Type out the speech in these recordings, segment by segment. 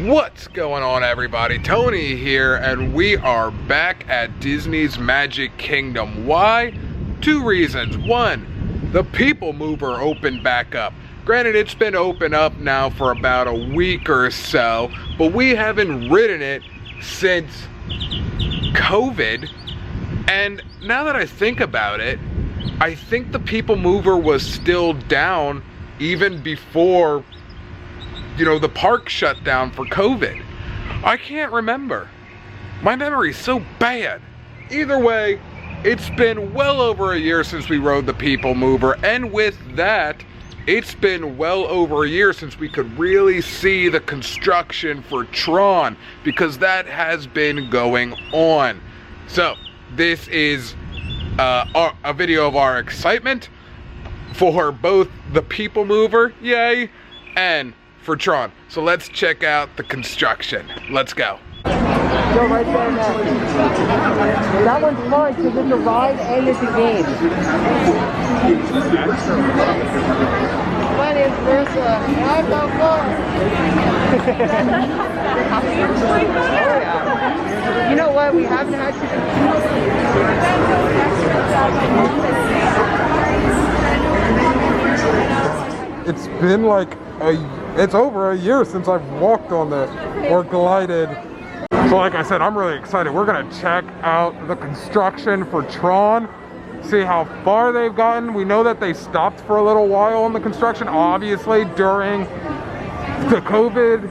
What's going on, everybody? Tony here, and we are back at Disney's Magic Kingdom. Why? Two reasons. One, the People Mover opened back up. Granted, it's been open up now for about a week or so, but we haven't ridden it since COVID. And now that I think about it, I think the People Mover was still down even before, you know, the park shut down for COVID. I can't remember. My memory's so bad. Either way, it's been well over a year since we rode the People Mover, and with that, it's been well over a year since we could really see the construction for TRON, because that has been going on. So, this is a video of our excitement for both the People Mover, yay, and for TRON. So let's check out the construction. Let's go. Go right there now. That one's fine because it's a ride and it's a game. My name's Ursula, and I'm not far. You know what? We haven't had to. It's been like it's over a year since I've walked on this or glided. So like I said, I'm really excited. We're gonna check out the construction for TRON, see how far they've gotten. We know that they stopped for a little while on the construction, obviously during the COVID,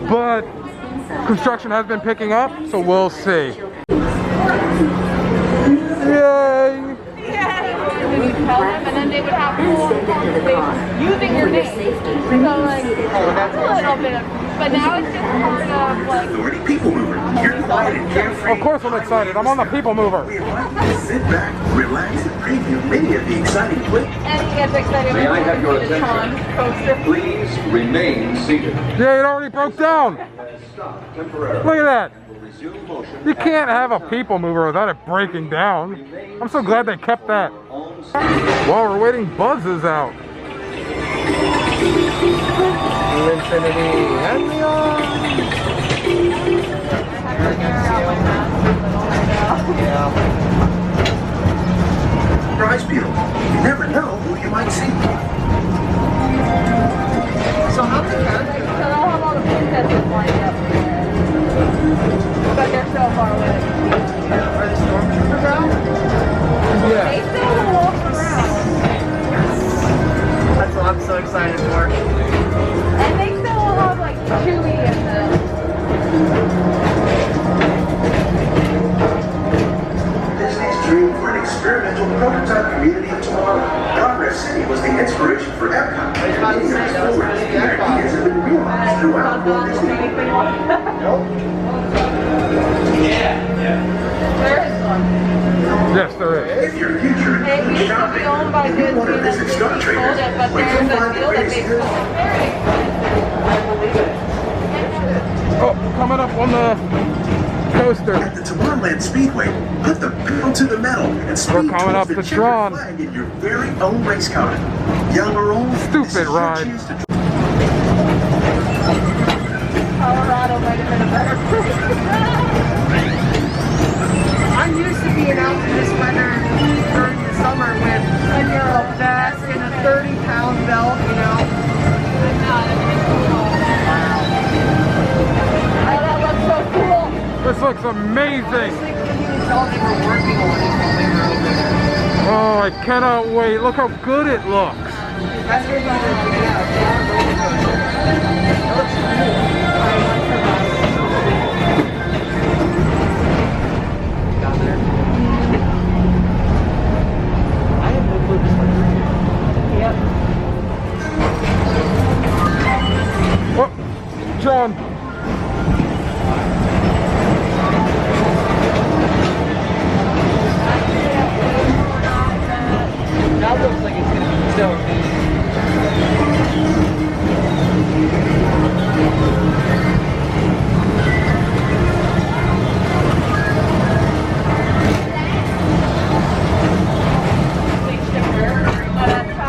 but construction has been picking up, so we'll see. Yay! We would tell them, and then they would have full conversations using your name. So like, a little bit of, but now it's just part of like. Authority People Mover. You're quiet and carefree. Of course I'm excited. I'm on the People Mover. We invite you to sit back, relax, and preview many of the exciting places. And he gets excited May I when have we your see the TRON poster. Please remain seated. Yeah, it already broke down. Stop temporarily. Look at that. Resume motion. You can't have a People Mover without it breaking down. I'm so glad they kept that. While we're waiting, Buzz is out. Infinity and beyond. Surprise people. You never know who you might see. So how many characters? So they'll have all the princesses lined up. But they're so far away. Are the stormtroopers out? Yeah. They still walk around. That's what I'm so excited for. And they still will have like Chewie and them. Disney's dream for an experimental prototype community of tomorrow. Progress City was the inspiration for Epcot. Many years forward, the ideas have been realized throughout Walt Disney. There is one. Yes, there is. If your future It includes used to shopping, be owned by you Disney want to and then visit Star Disney Traders, sold it, but where there's you'll a find the deal that greatest makes it deals. very expensive. Oh, coming up on the coaster. At the Tomorrowland Speedway, put the pedal to the metal and speed We're coming up towards the to checkered TRON. flag in your very own race car. Young or old, Stupid this is your ride. chance to Colorado might have been a better place. I'm used to being out in this weather during the summer with a vest and a 30-pound belt, you know. Oh, that looks so cool. This looks amazing. They were working on it while they were over there. Oh, I cannot wait. Look how good it looks. That's what yeah, it looks cool. Down there. I have no clue this one. Yep. Oh, John. That looks like it's going to be so neat.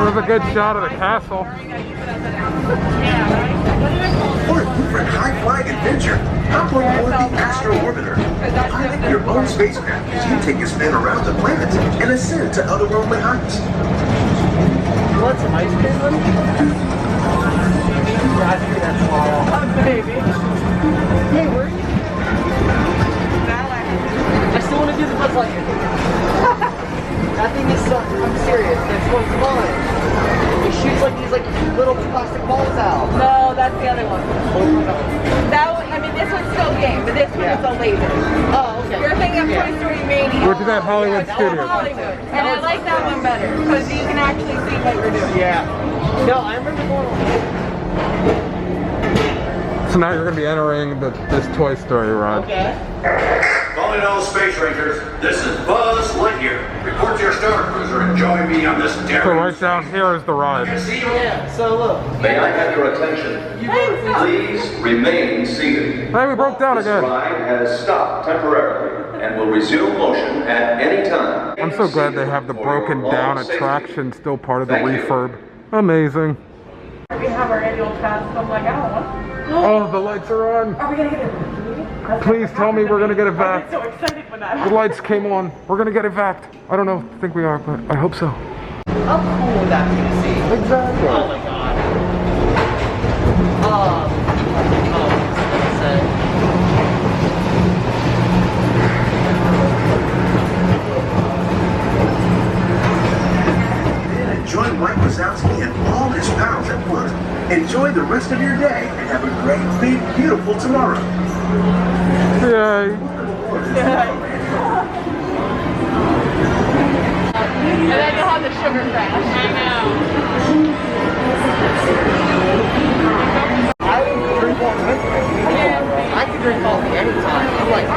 There's a good shot of the castle. What a different high flying own spacecraft as you take a spin around the planet and ascend to otherworldly heights. You want some ice cream, honey? Yeah, I think that's wild. Oh, baby. Hey, where are you? I still want to do the Buzz Lightyear. That thing is so, I'm serious, that's so fun. It shoots like these like little plastic balls out. No, that's the other one. That one, I mean, this one's still game, but this one is a laser. Oh, okay. You're thinking of Toy Story Mania. Which is at Hollywood Yeah, Studios. Hollywood. And I like that one better because you can actually see what you're doing. Yeah. No, I remember going on. So now you're going to be entering this Toy Story ride. Okay. Calling all Space Rangers, this is Buzz Lightyear. Report to your Star Cruiser and join me on this So daring right down here is the ride. See you. Yeah, so look. May I have your attention? Please remain seated. Hey, we broke down This again. ride has stopped temporarily and will resume motion at any time. I'm so glad they have the broken down attraction still part of the Thank you. refurb. Amazing. We have our annual pass, so I'm like, I don't want. Oh, the lights are on. Are we gonna get it? Please tell me we're going to get it I'm back. so excited when that The happens. lights came on. We're going to get it back. I don't know. I think we are, but I hope so. How cool would that be to see? Exactly. Oh my god. What was I gonna say? Join Mike Wazowski and all his pals at work. Enjoy the rest of your day and have a great, big, beautiful tomorrow. Yay. And then you'll have the sugar crash. I know. I would drink all night. I could drink coffee anytime. I'm like,